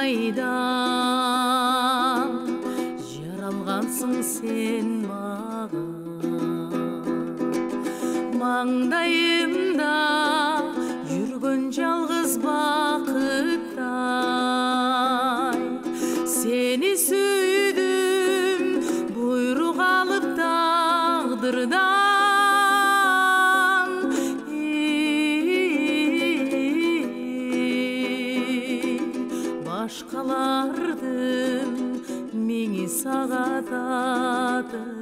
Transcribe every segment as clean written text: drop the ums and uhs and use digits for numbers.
кайдан жаралгансың сен мага маңдайымда жүргөн жалгыз бакыттай сени сүйдүм буйрук алып тагдырдан башкалардын миңи сага татып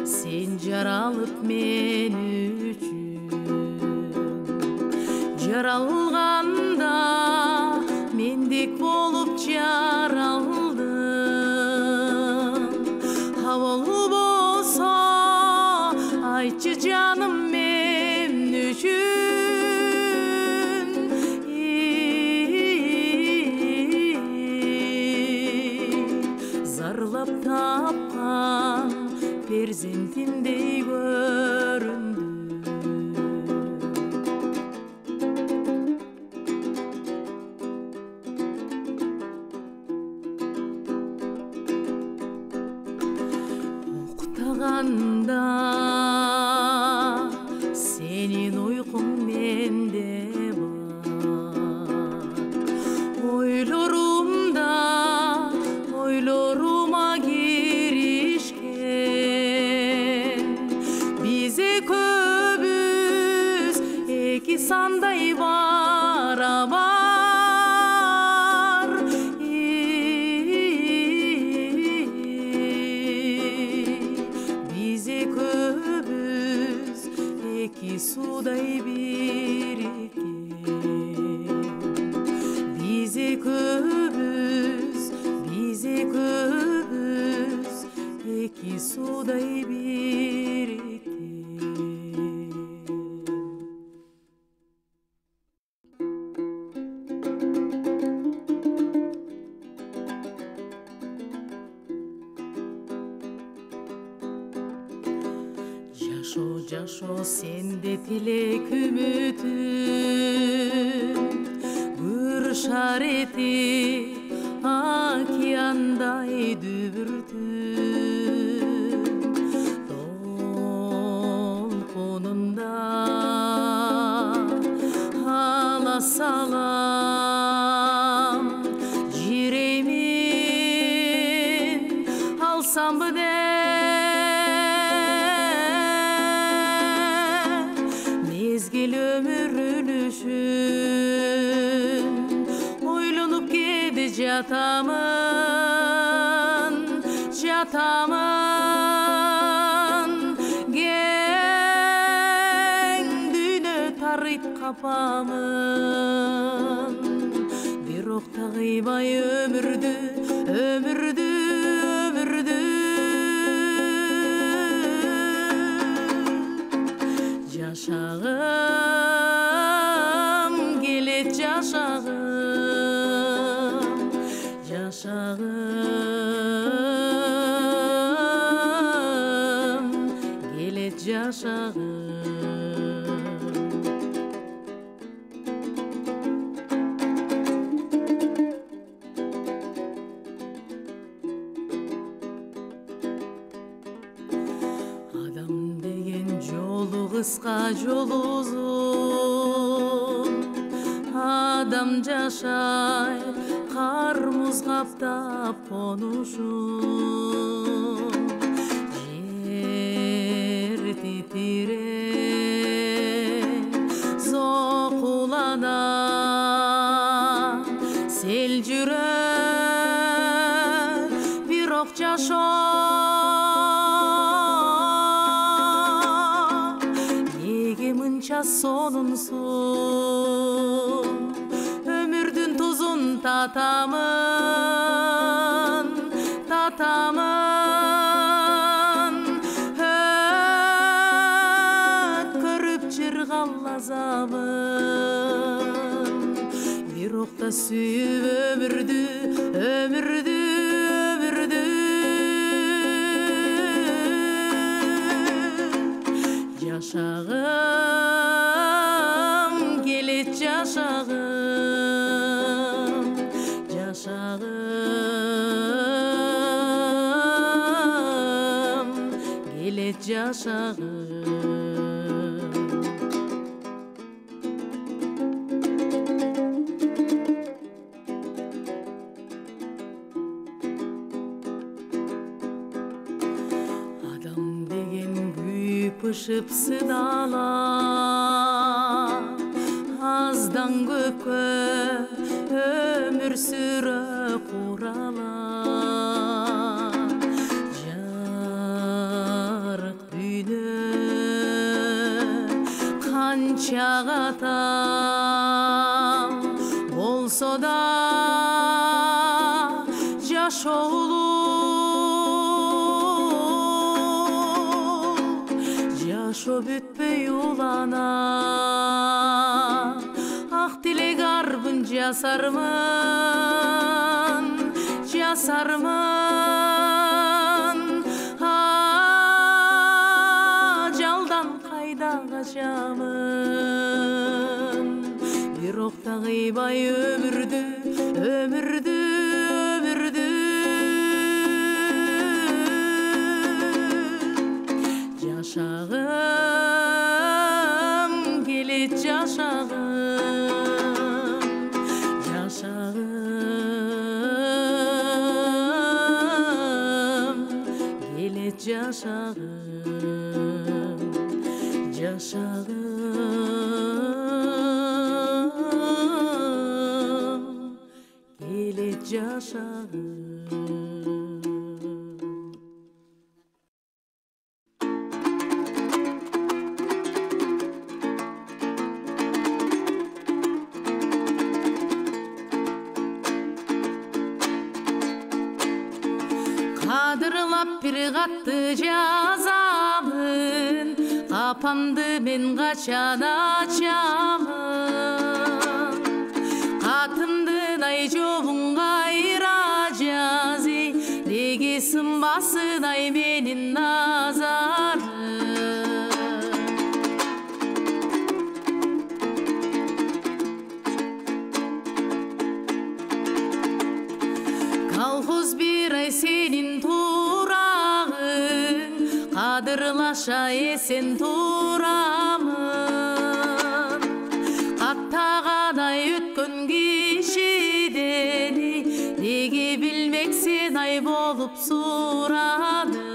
sen жаралып мен үчүн жаралганда мендек болуп жаралдым а болбосо айтчы жаным мен үчүн зарлап тапкан перзентимдей көрүндү уктаганда сенин уйкуң менде бар ойлорума сандай барабар бизе көбүз эки судай бириккен бизе көбүз эки судай бириккен жашоо сенде тилек үмүтүм куршар этип океандай дүбүртүм толкунунда ала салам жиремин алсамбы деп ойлонуп кеде жатамын кең дүйнө тарыйт капамын бирок тагыйбай өмүрдү жашагым келет жашагым адам деген жолу кыска жолу узун адам жашай кармуз каптап конушун жер титире зокулана сел жүрөт бирок жашоо неге мынча сонунсуң өмүрдүн тузун татамын көрүп жыргал азабын бирок да сүйүп өмүрдү ömürdü yaşağım gelet yaşağım gelet yaşağım Pışıp sıdala azdan köpkö ömür sürö kurala jarık dünyö kança katal bolso da jaşoğlu Yaşo bütpey ulana Ah dilek arbın jasarman Jaldan kayda kaçamın Bir okta gıybay ömürdü Yaşağım gelet yaşağım gelet yaşağım gelet yaşağım Kadırlap bir qattı jazamın Kapandı men qaçan açamın Katındın ay jobun gayra jazi Nege sınbasın ay menin nazarım Kalhoz bir ay senin turağın Kadırlaşa esen turamın Kattağan ay ötkön kişideni Nege bilmeksen ay bolup suradı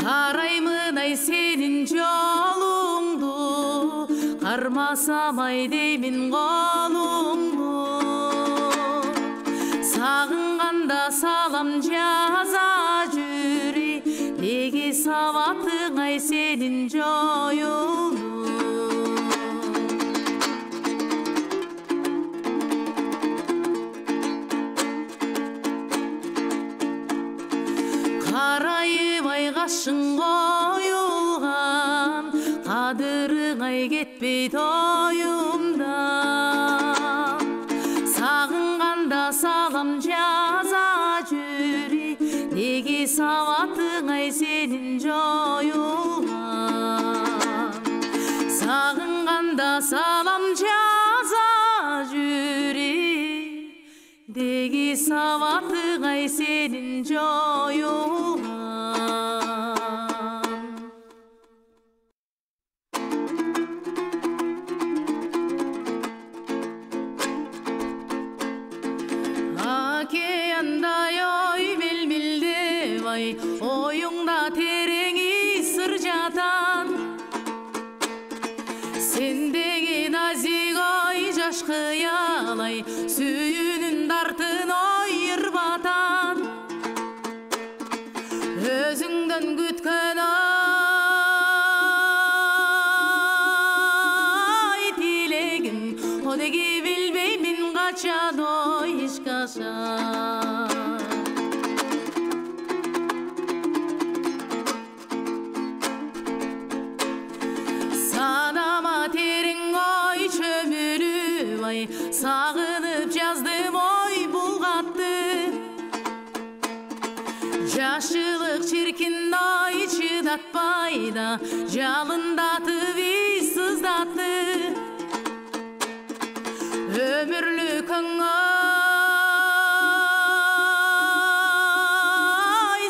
Karaymın ay senin jolungdu Karmasam ay deymin kolungdu Sağınganda salam jaza jüri Nege savatın ay senin joyuldu Karayıp ay kaşın koyulgan Kadırın ay ketpey toyumdan Sağınganda salam jaza jüri Nege savatın ay senin joyulgan Sağınganda salam jaza jüri Nege savatın ay senin joyulgan Oyunda tereŋi sır jatan Sendegi nazik oy jaş kıyalay Süyünün dartın oyır batan Özüңдөн kütkön oy tilegim Odegi bilbeymin kaçan oy iş kaçan айда жалындатып сыздатты өмірлік ай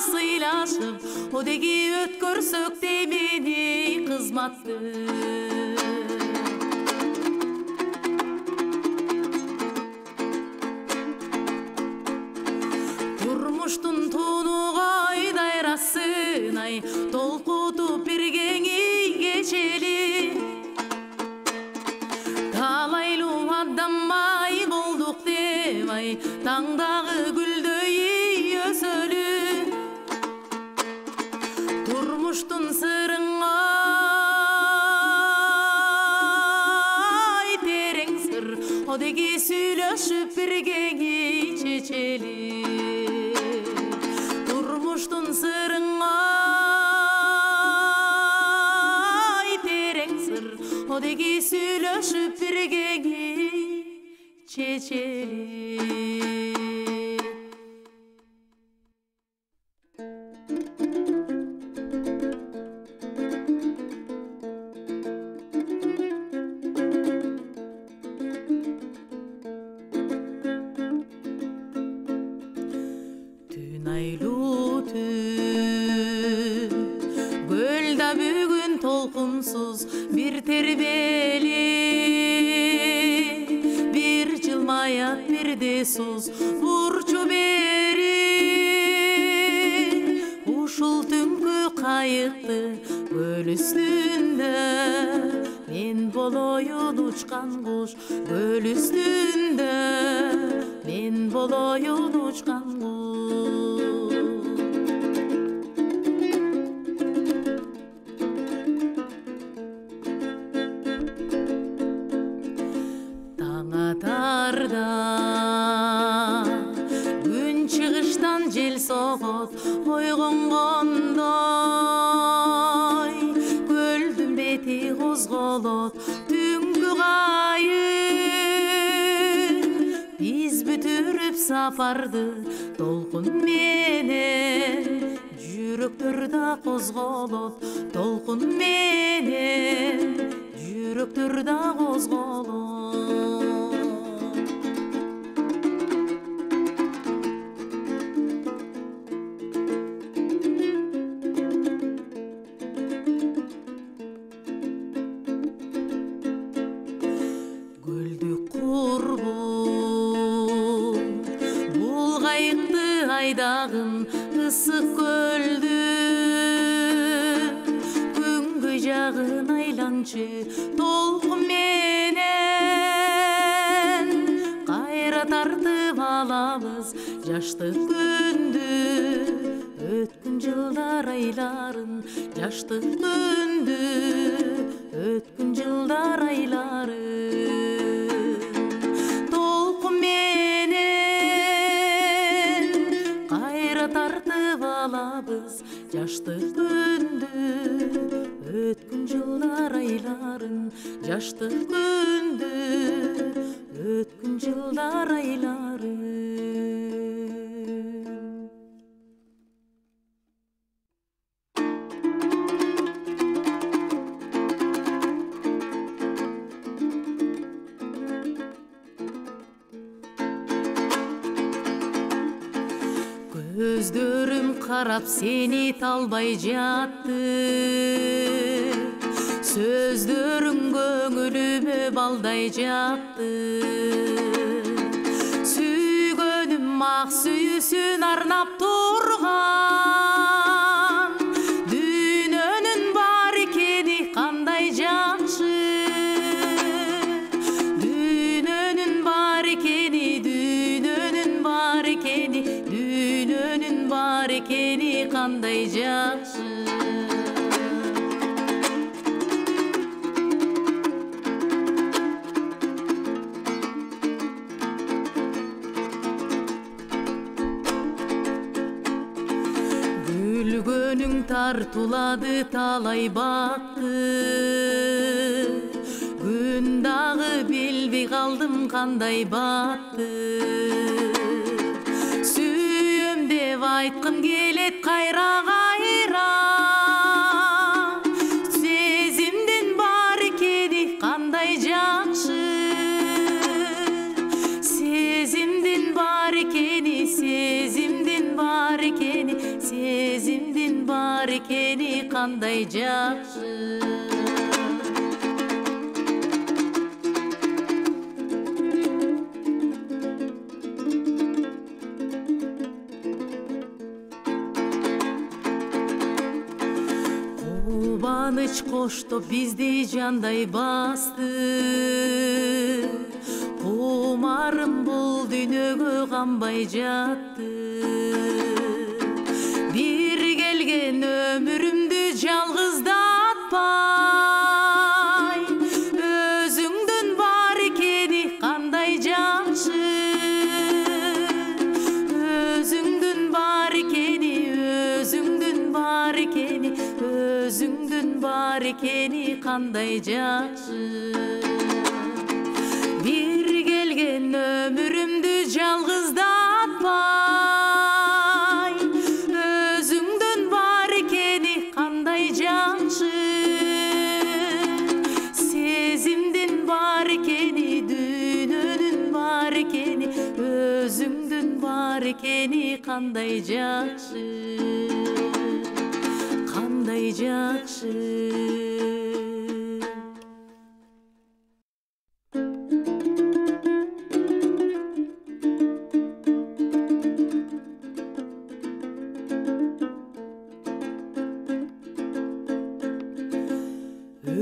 сыйлашып одеги өткөрсөк демени кызматты турмуштун тунугай дайрасын ай толкутуп биргеңи кечели талайлуу адамай болдук деп ай таңдагы гүлдөй өсөлү турмуштун сырын ай терең сыр одеги сүйлөшүп биргеңи чечели турмуштун сырын ай терең сыр одеги сүйлөшүп биргеңи чечели толкунсуз бир тербели бир жылмаят бирде суз бурчу бери ушул түнкү кайыкты көл үстүндө мен болоюн учкан куш көл үстүндө мен болоюн учкан куш күн чыгыштан жел согот ойгонгондой көлдүн бети козголот түнкү кайык биз бүтүрүп сапарды толкун менен жүрөктөр да козголот толкун менен жүрөктөр да козголот айдагын ысык көлдү күнгөй жагын айланчы толкун менен кайра тартып алабыз жаштык күндү өткөн жылдар айларын жаштык күндү өткөн жылдар айларын жаштык күндү өткөн жылдар айларын жаштык күндү өткөн жылдар айларын көздөрүм карап сени талбай жатты сөздөрүң көңүлүмө балдай жатты сүйгөнүм ак сүйүүсүн арнап турган дүйнөнүн бар экени кандай жакшы дүйнөнүн бар экени дүйнөнүн бар экени дүйнөнүн бар экени кандай жакшы күлгөнүң тартулады талай бакты күн дагы билбей калдым кандай бакты сүйөм деп айткым келет кайра кайра кандай жакшы. Кубаныч коштоп бизди жандай басты. Кумарым бул дүйнөгө канбай жатты. Бир келген өмүрүмдү жалгыздатпай, өзүңдүн бар экени кандай жакшы. Өзүңдүн бар экени, өзүңдүн бар экени, өзүңдүн бар экени кандай жакшы. Бир келген өмүрүмдү жалгыздатпай, өзүңдүн бар экени кандай жакшы. Сезимдин бар экени, дүйнөнүн бар экени, өзүңдүн бар экени кандай жакшы. Кандай жакшы.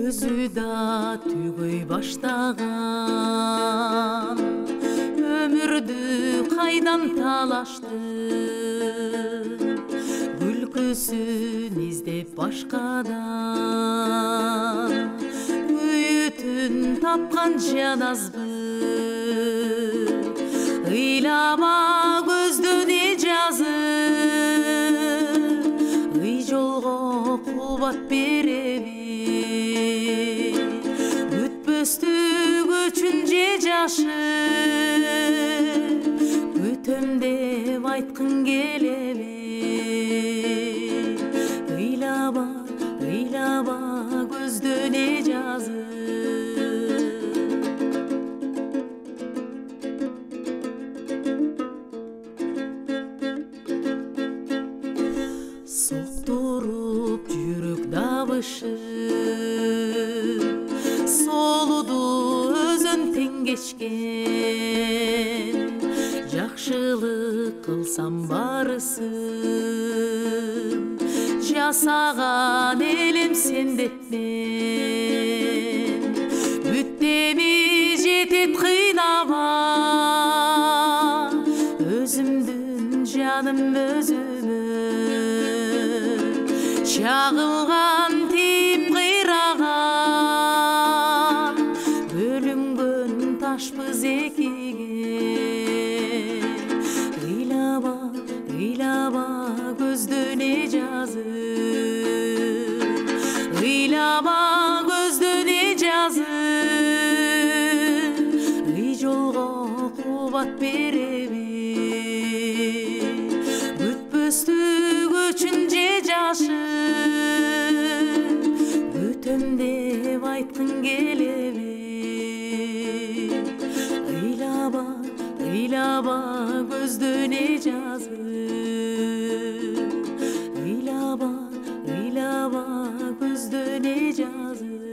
Өзү да түгөй баштаган өмүрдү кайдан талашты. Күлкүсүн издеп башкадан үйтүн тапкан жаназбы. Ыйлама көздөн жазып, ый жолго кубат береби. Өстүгүчүн же жашы, өтөм деп айткың келеби. Ыйлаба, ыйлаба көздөне жазып. Соктуруп жүрөк дабышы, солуду өзөн тең кечкен. Жакшылык кылсам барысын, жасаган элем сен деп мен. Бүттеми жетет кыйнама, өзүмдүн жаным өзүмө. Чагылган тип кыйраган, бөлүнгөн ташпыз экиге. Ыйлаба, ыйлаба көздөне жазып. Ыйлаба көздөне жазып, ый жолго кубат береби. Бүтпөстүгүчүн же жашы, өтөм деп айткың келеби. Ыйлаба, ыйлаба көздөне жазып. Ыйлаба, ыйлаба көздөне жазып.